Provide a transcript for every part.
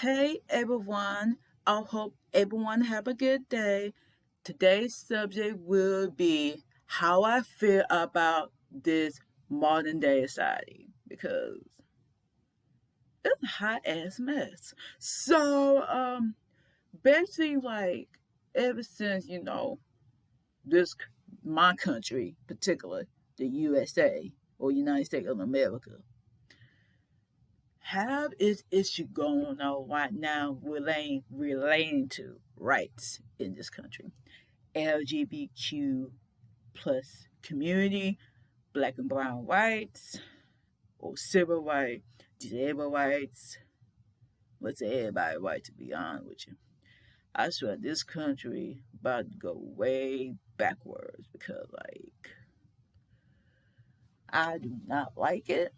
Hey everyone, I hope everyone have a good day. Today's subject will be how I feel about this modern day society because it's a hot ass mess. Basically ever since this my country, particular the USA or United States of America, have its issue going on right now relating to rights in this country. LGBTQ plus community, black and brown rights, or civil rights, disabled rights. What's everybody right, to be honest with you? I swear this country about to go way backwards because I do not like it,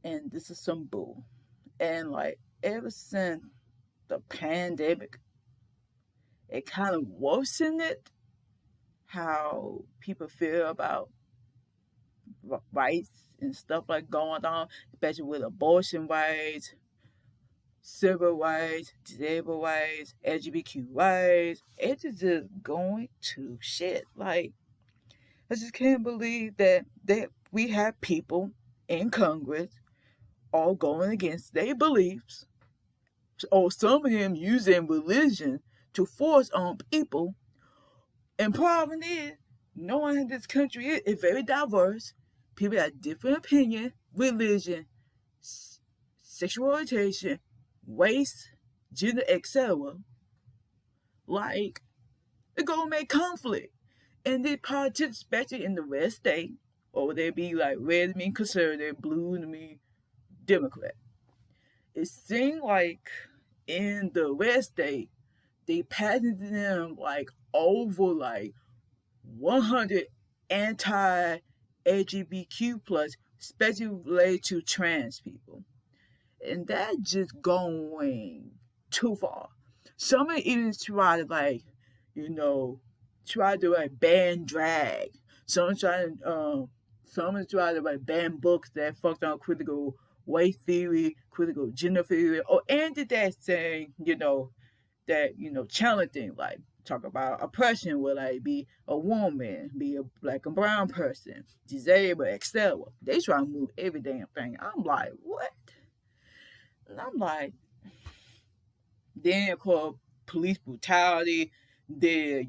and this is some bull. And ever since the pandemic, it kind of worsened it how people feel about rights and stuff like going on, especially with abortion rights, civil rights, disabled rights, LGBTQ rights. It's just going to shit. I just can't believe that we have people in Congress all going against their beliefs, or some of them using religion to force on people. And problem is, knowing that this country is very diverse, people have different opinion, religion, sexual orientation, race, gender, etc. Like, it gonna make conflict. And the politics, especially in the red state, or they be like red to mean conservative, blue to mean Democrat. It seemed like in the red state, they patented them over 100 anti LGBTQ plus, especially related to trans people. And that just going too far. Some even try to try to ban drag. Some try to some try to ban books that fucked on critical race theory, critical gender theory, or anything that's saying, that challenging, like talk about oppression, will I be a woman, be a black and brown person, disabled, etc. They try to move every damn thing. I'm like, what? And I'm like, then of course police brutality, there,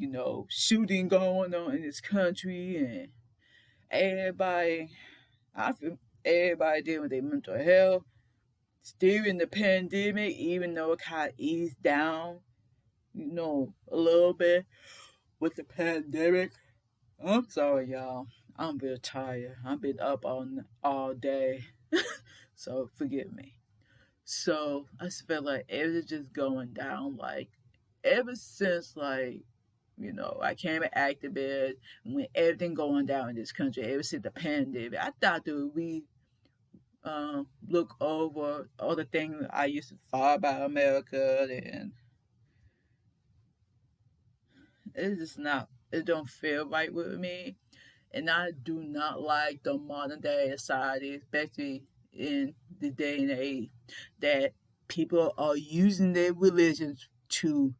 shooting going on in this country, and everybody, I feel everybody dealing with their mental health. Still in the pandemic, even though it kind of eased down, a little bit with the pandemic. I'm sorry, y'all. I'm real tired. I've been up all day, so forgive me. So I just feel like everything's just going down. Like ever since I came an activist, when everything going down in this country, ever since the pandemic, I thought that we look over all the things I used to thought about America, and it's just not. It don't feel right with me, and I do not like the modern day society, especially in the day and age that people are using their religions to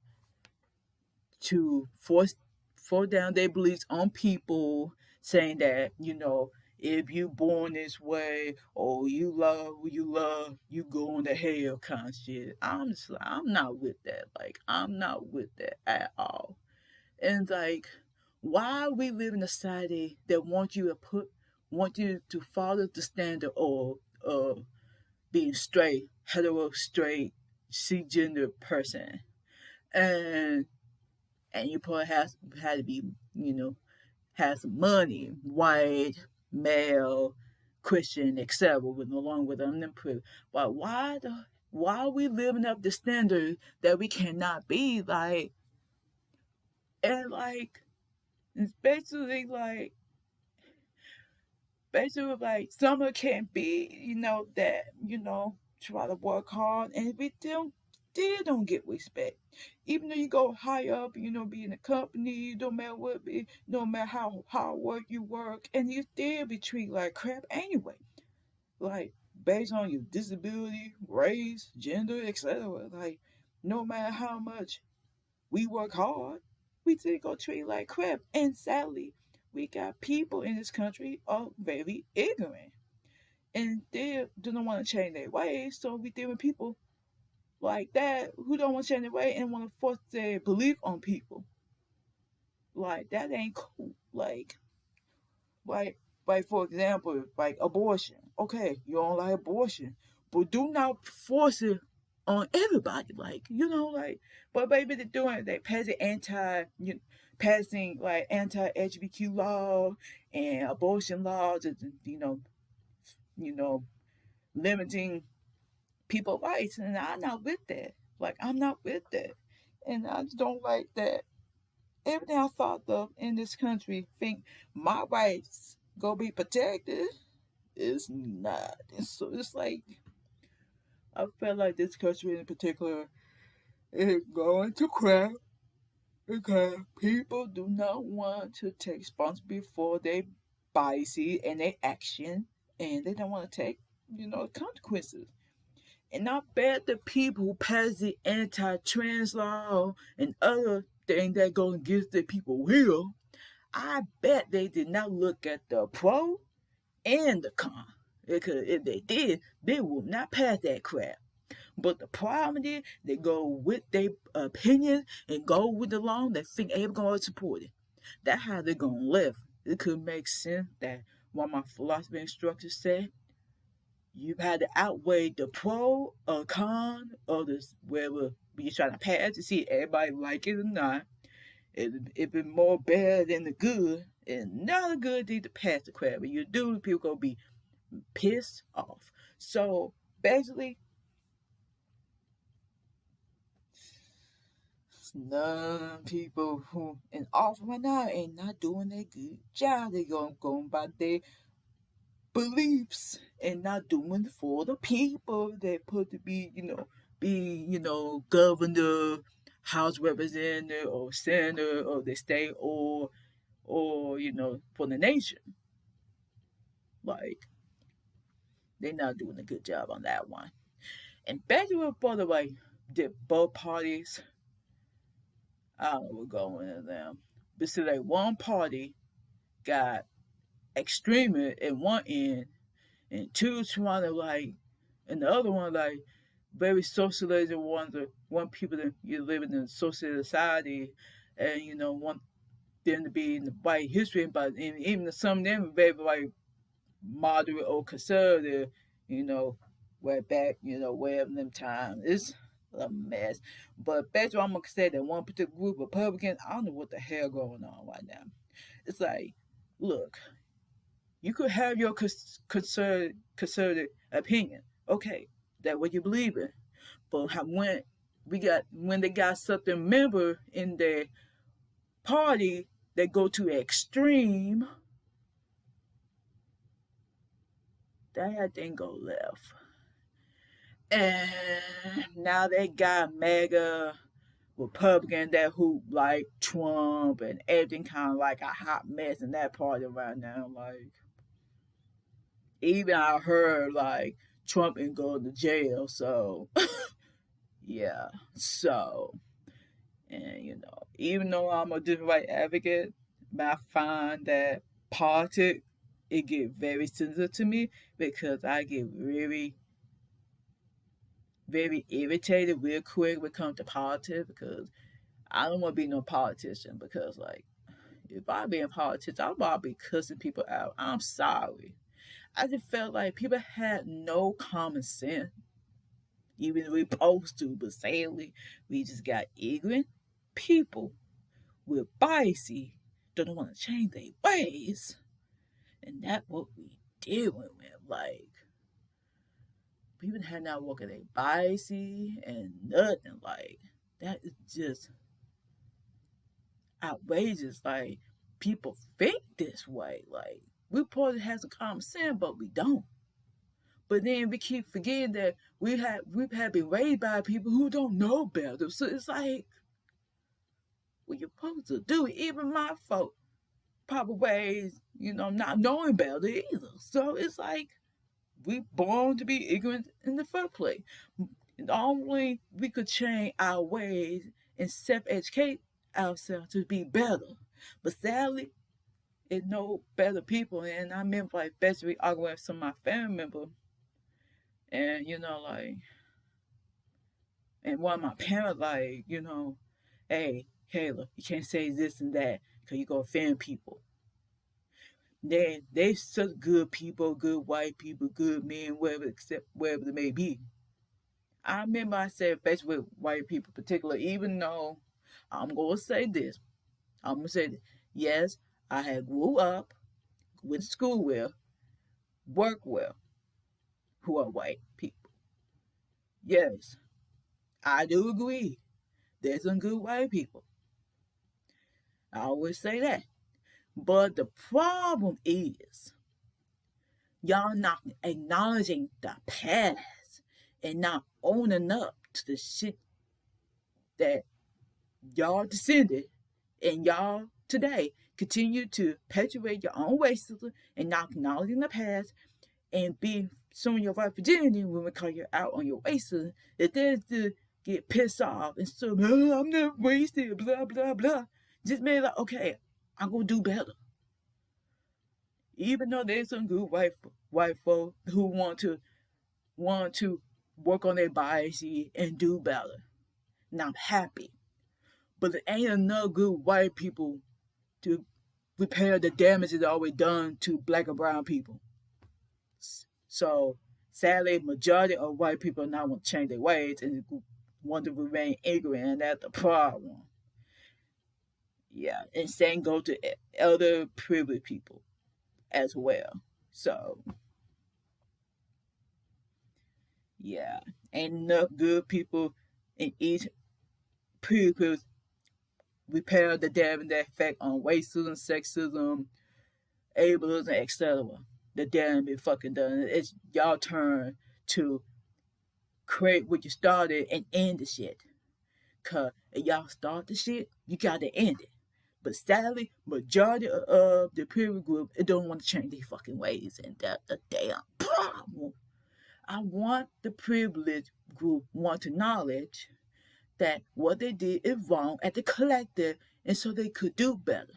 force down their beliefs on people, saying that if you born this way or you love who you love, you going to hell kind of shit. I'm not with that. I'm not with that at all. And why we live in a society that want you to follow the standard of being straight, hetero, straight, cisgender person, and you probably had to be, have some money, white, male, Christian, etc. With along with them privilege. But why are we living up the standard that we cannot be and it's basically some can't be, that, try to work hard, and if we don't get respect. Even though you go high up, be in a company, no matter what be, no matter how hard work you work, and you still be treated like crap anyway. Like based on your disability, race, gender, etc. Like, no matter how much we work hard, we still go treat like crap. And sadly, we got people in this country are very ignorant. And they don't want to change their ways. So we deal with people like that who don't want to change their way and want to force their belief on people. Like, that ain't cool. Like, like for example, like abortion. Okay, you don't like abortion, but do not force it on everybody. Like, like, but baby, they're doing it. They passing like anti-LGBTQ law and abortion laws, and you know, limiting people rights, and I'm not with that. Like, I'm not with that, and I just don't like that everything I thought of in this country think my rights go be protected is not. And so it's like I felt like this country in particular is going to crap because people do not want to take responsibility for their biases and their action, and they don't want to take consequences. And I bet the people who pass the anti-trans law and other things that go against the people will, I bet they did not look at the pro and the con. Because if they did, they would not pass that crap. But the problem is, they go with their opinion and go with the law. They think everyone going to support it. That's how they're going to live. It could make sense that what my philosophy instructor said, you had to outweigh the pro or con of this wherever you're trying to pass to see if everybody like it or not. If it's more bad than the good, it's not a good thing to pass the crap. If you do, people gonna be pissed off. So basically, none people who in office right now ain't not doing a good job. They gonna go by their beliefs and not doing for the people they put to be governor, house representative, or senator of the state, or for the nation. Like, they're not doing a good job on that one. And basically, by the way, the both parties, I don't know what's going on them. But see, like, one party got extremists in one end, and two trying to like, and the other one like very socialist, want people to you live in a social society, and want them to be in the white history, but even some of them are very like moderate or conservative, you know, way back, way of them times. It's a mess. But basically, I'm gonna say that one particular group, Republicans, I don't know what the hell going on right now. It's like, look, you could have your conservative opinion, okay, that what you believe in. But when they got something member in their party that go to extreme, that thing go left. And now they got mega Republican that who like Trump and everything kind of like a hot mess in that party right now. Like, even I heard like Trump ain't going to jail, so yeah. So, and even though I'm a different right advocate, but I find that politics it get very sensitive to me because I get very very irritated real quick when it comes to politics because I don't want to be no politician because like if I be in politics, I'm about to be cussing people out. I'm sorry. I just felt like people had no common sense. Even we supposed to, but sadly, we just got ignorant people with biases don't want to change their ways. And that's what we dealing with. Like, people had not working their biases and nothing. Like, that is just outrageous. Like, people think this way. Like, we supposed to have some common sense, but we don't. But then we keep forgetting that we've been raised by people who don't know better. So it's like, what you supposed to do? Even my folk probably ways, not knowing better either. So it's like, We born to be ignorant in the first place. And only we could change our ways and self-educate ourselves to be better. But sadly, it's no better people. And I remember like basically arguing with some of my family members, and and one of my parents like, hey, Kayla, you can't say this and that because you gonna offend people. They such good people, good white people, good men, whatever, except wherever they may be. I remember I said, especially with white people, in particular, even though I'm gonna say this, I'm gonna say this. Yes, I had grew up with school well, work well, who are white people. Yes, I do agree. There's some good white people. I always say that. But the problem is y'all not acknowledging the past and not owning up to the shit that y'all descended and y'all today continue to perpetuate your own racism and not acknowledging the past and being showing your right virginity when we call you out on your racism, that there's to get pissed off and so, oh, I'm not racist, blah blah blah. Just be like, okay, I'm gonna do better. Even though there's some good white folk who want to work on their biases and do better. And I'm happy. But there ain't enough good white people to repair the damage that's always done to black and brown people. So sadly, majority of white people now want to change their ways and want to remain ignorant, and that's the problem. Yeah, and same go to elder privileged people as well. So yeah, ain't enough good people in each privilege repair the damage that effect on racism, sexism, ableism, etc. The damage be fucking done. It's y'all turn to create what you started and end the shit. Cause if y'all start the shit, you gotta end it. But sadly, majority of the peer group it don't want to change their fucking ways, and that's the damn problem. I want the privileged group want to acknowledge that what they did is wrong at the collective, and so they could do better.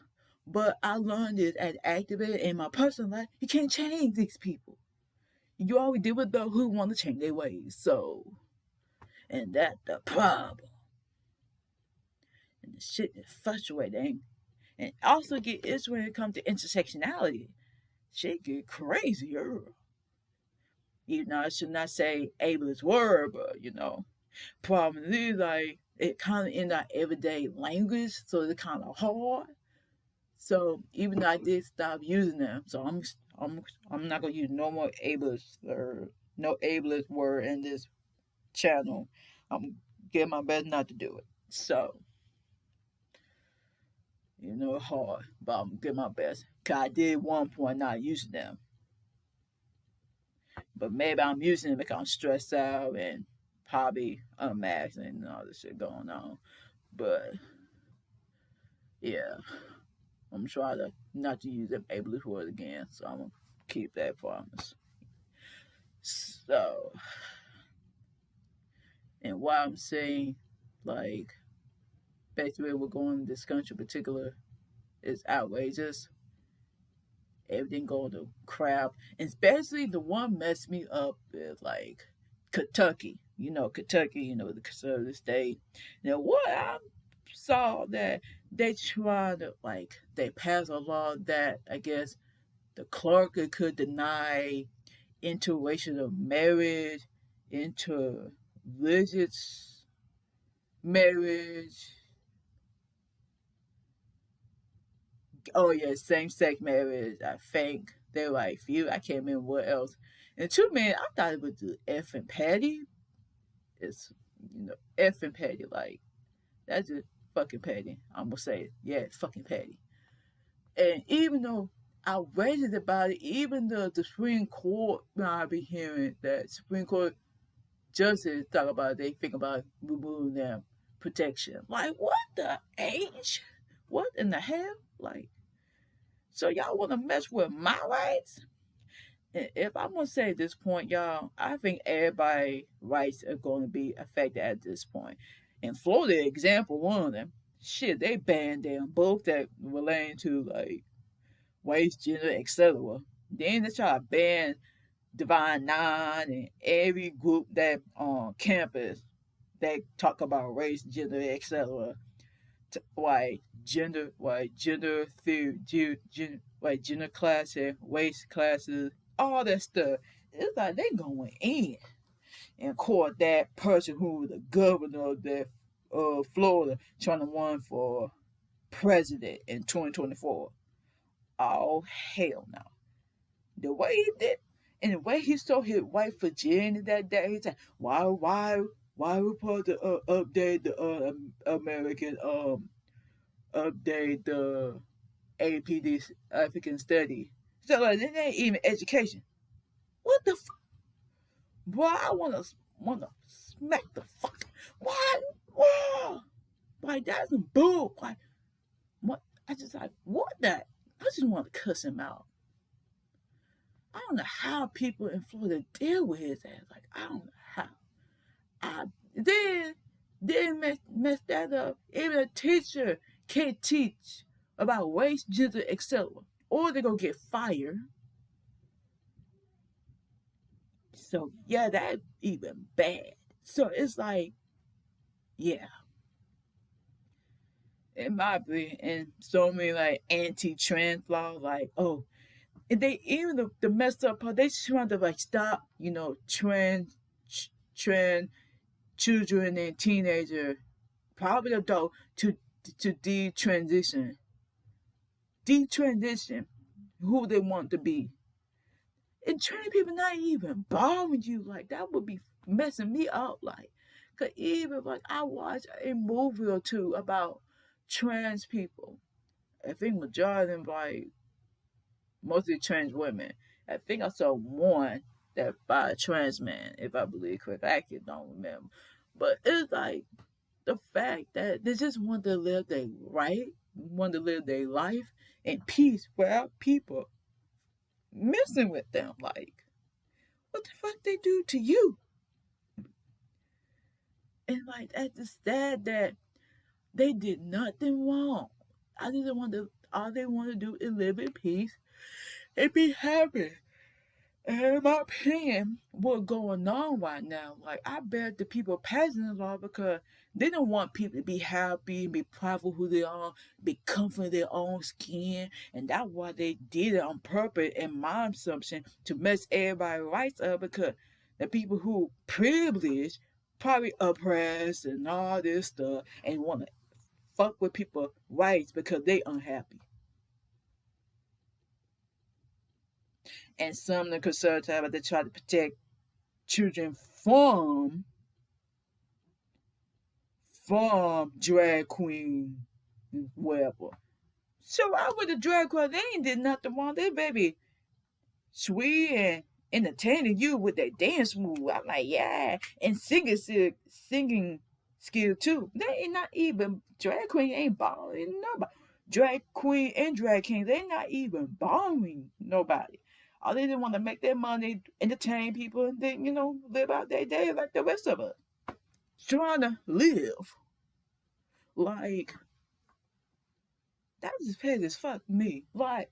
But I learned this as an activist in my personal life. You can't change these people. You always deal with those who want to change their ways. So, and that's the problem. And the shit is frustrating. And also get issue when it comes to intersectionality. Shit get crazier. Even though I should not say ableist word, but problem is like it kind of in our everyday language, so it's kind of hard. So even though I did stop using them, so I'm not gonna use no more ableist or no ableist word in this channel. I'm getting my best not to do it. So hard, but I'm getting my best. Cause I did one point not using them, but maybe I'm using them because I'm stressed out and probably unmasked and all this shit going on. But yeah, I'm trying to not to use them ableist word again, so I'm gonna keep that promise. So, and why I'm saying, like, basically we're going in this country in particular is outrageous. Everything going to crap, and especially the one messed me up is like Kentucky. Kentucky, the conservative state. Now, what I saw that they try to they pass a law that I guess the clerk could deny interracial marriage, interreligious marriage. Oh yeah, same sex marriage. I think they're like few. I can't remember what else. And two men, I thought it was the F and petty. It's F and petty. Like that's just fucking petty. I'm gonna say it. Yeah, it's fucking petty. And even though outrageous about it, even the Supreme Court, I be hearing that Supreme Court justices talk about it, they think about removing their protection. Like what the age? What in the hell? Like, so y'all want to mess with my rights? If I'm gonna say at this point, y'all, I think everybody' rights are going to be affected at this point. In Florida, example one of them, shit, they banned them both that relating to like race, gender, etc. Then they try to ban Divine Nine and every group that on campus that talk about race, gender, etc. White gender theory, white gender classes, race classes, all that stuff. It's like they going in and court that person who was the governor of that Florida trying to run for president in 2024. Oh hell no! The way he did, and the way he stole his white virginity that day, he's like, why we supposed to update the American update the APD African study? So like, it ain't even education. What the fuck? Boy, I wanna smack the fuck. Why? Whoa! Like that's a bull. Like what? I just like what that? I just want to cuss him out. I don't know how people in Florida deal with his ass. Like I don't know how. I then mess that up. Even a teacher can't teach about race, gender, etc. Or they gonna get fired. So yeah, that even bad. So it's like, yeah, in my opinion, and so many like anti-trans laws, like oh, and they even the messed up part, they just want to like stop, trans children and teenager, probably adult, to detransition who they want to be. And trans people not even bothering you like that would be messing me up. Like, cause even like I watched a movie or two about trans people. I think majority of them like mostly trans women. I think I saw one that by a trans man, if I believe correct. I actually don't remember. But it's like the fact that they just want to live their right, want to live their life in peace without people messing with them. Like, what the fuck they do to you? And like that's just sad that they did nothing wrong. I didn't want to. All they want to do is live in peace and be happy. And in my opinion, what's going on right now, like I bet the people passing the law because they don't want people to be happy and be proud of who they are, be comfortable in their own skin, and that's why they did it on purpose. In my assumption, to mess everybody's rights up because the people who privileged probably oppressed and all this stuff and want to fuck with people's rights because they unhappy. And some of the conservatives they try to protect children from drag queen, whatever. So I with the drag queen, they ain't did nothing wrong. They baby sweet and entertaining you with their dance move. I'm like, yeah, and singing skill too. They ain't not even drag queen ain't bothering nobody. Drag queen and drag king, they not even bothering nobody. All they did want to make their money, entertain people, and then live out their day like the rest of us. Trying to live like that just paid as fuck me. Like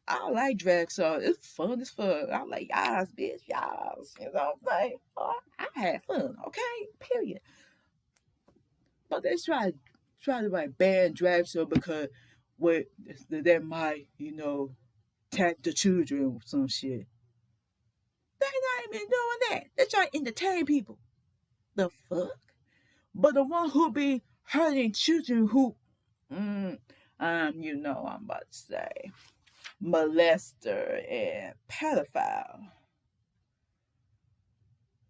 I like drag, so it's fun as fuck. I'm like, yas, bitch, yas. You know what I'm saying? Oh, I had fun, okay? Period. But they try to like ban drag show because what they might, tag the children or some shit. They not even doing that. They try to entertain people. The fuck? But the one who be hurting children who I'm about to say molester and pedophile.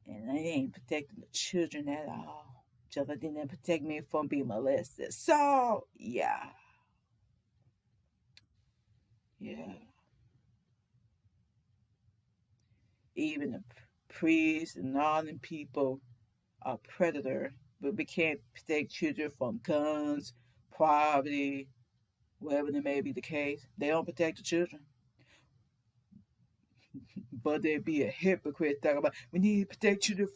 And they ain't protecting the children at all. Just like they didn't protect me from being molested. So yeah. Yeah. Even the priests and all them people are predator, but we can't protect children from guns, poverty, whatever it may be the case. They don't protect the children. But they be a hypocrite talking about we need to protect children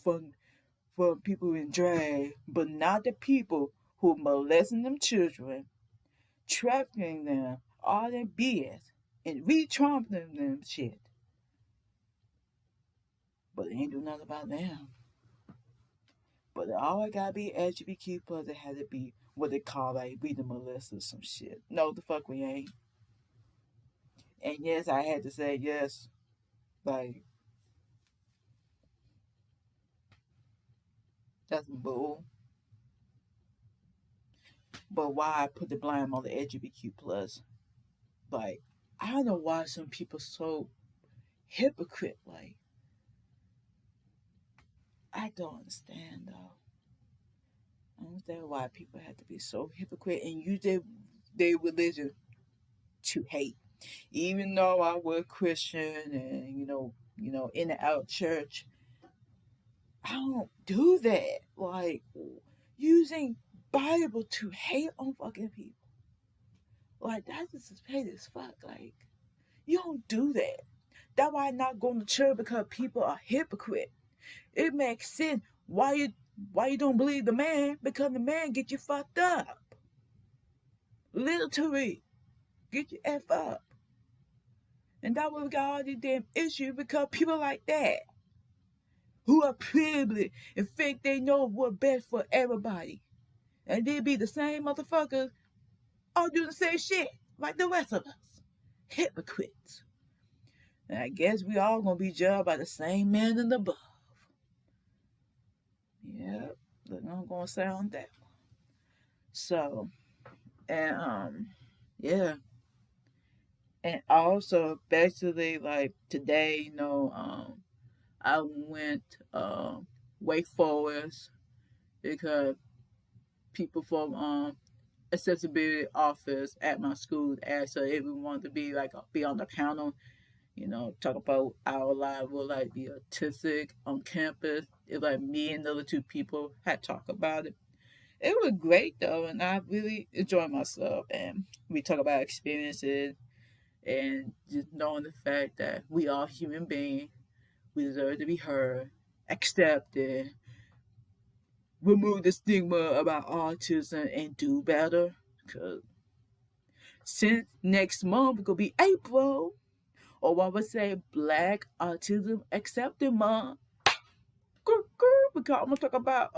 from people in drag, but not the people who molesting them children, trafficking them, all that BS, and re-traumatizing them shit. But they ain't do nothing about them. But it always gotta be LGBTQ plus. It had to be what they call like we the molesters or some shit. No, the fuck we ain't. And yes, I had to say yes. Like that's bull. But why I put the blame on the LGBTQ plus? Like I don't know why some people so hypocrite. Like I don't understand though. I don't understand why people have to be so hypocrite and use their religion to hate. Even though I was Christian and in and out church, I don't do that. Like using Bible to hate on fucking people. Like that's just hate as fuck. Like you don't do that. That's why I'm not going to church because people are hypocrite. It makes sense why you don't believe the man because the man get you fucked up. Literally get you f up. And that was got all these damn issues because people like that who are privileged and think they know what's best for everybody. And they be the same motherfuckers all doing the same shit like the rest of us. Hypocrites. And I guess we all gonna be judged by the same man in the above. Yep. Look, I'm gonna say on that. So and yeah. And also basically like today, I went Wake Forest because people from accessibility office at my school asked her if we wanted to be on the panel, talk about our life with like the autistic on campus. It was like me and the other two people had talked about it. It was great though, and I really enjoyed myself. And we talk about experiences and just knowing the fact that we are human beings, we deserve to be heard, accepted, remove the stigma about autism, and do better. Cause since next month it's gonna be April, or what would say Black Autism Accepted Month. Because I'm gonna talk about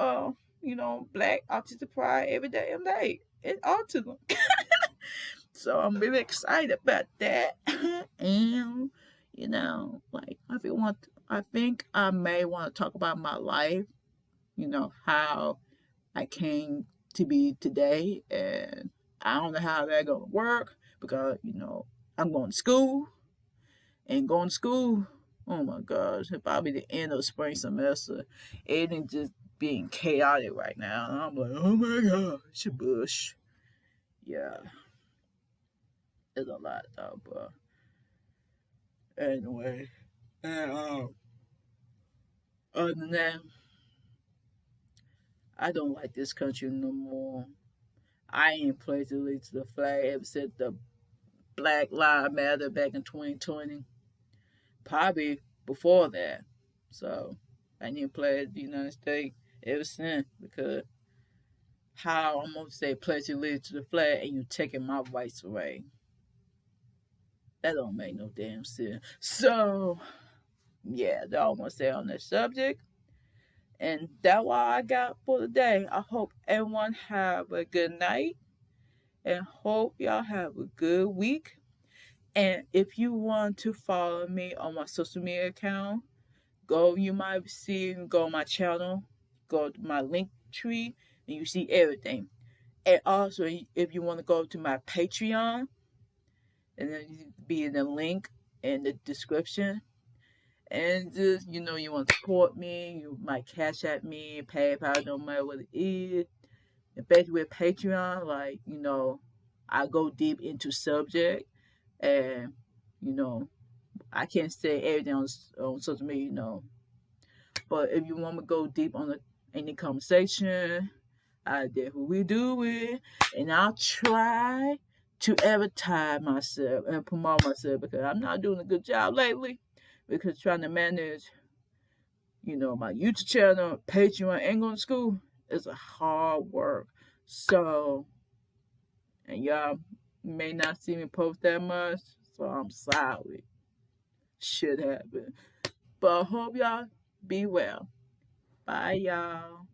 Black Autistic Pride every day and day and autism. So I'm really excited about that. And like I think I may want to talk about my life, how I came to be today, and I don't know how that gonna work because I'm going to school and going to school. Oh my gosh, it probably the end of spring semester. It ain't just being chaotic right now. And I'm like, oh my gosh, Bush. Yeah, it's a lot though, but anyway. And other than that, I don't like this country no more. I ain't pledged to lead to the flag ever since the Black Lives Matter back in 2020. Probably before that. So I didn't pledge the United States ever since because how I'm gonna say pledge allegiance to the flag and you taking my rights away. That don't make no damn sense. So yeah, that's all I'm gonna say on that subject. And that's all I got for today. I hope everyone have a good night and hope y'all have a good week. And if you want to follow me on my social media account, you might see, go on my channel, go to my link tree, and you see everything. And also, if you want to go to my Patreon, and then be in the link in the description. And just, you want to support me, you might cash at me, PayPal, no matter what it is. And basically with Patreon, like, I go deep into subject and, I can't say everything on social media, But if you want to go deep on any conversation, I definitely do it. And I'll try to advertise myself and promote myself because I'm not doing a good job lately. because trying to manage, my YouTube channel, Patreon, and going to school is a hard work. So, and y'all may not see me post that much, so I'm sorry. Shit happen. But I hope y'all be well. Bye, y'all.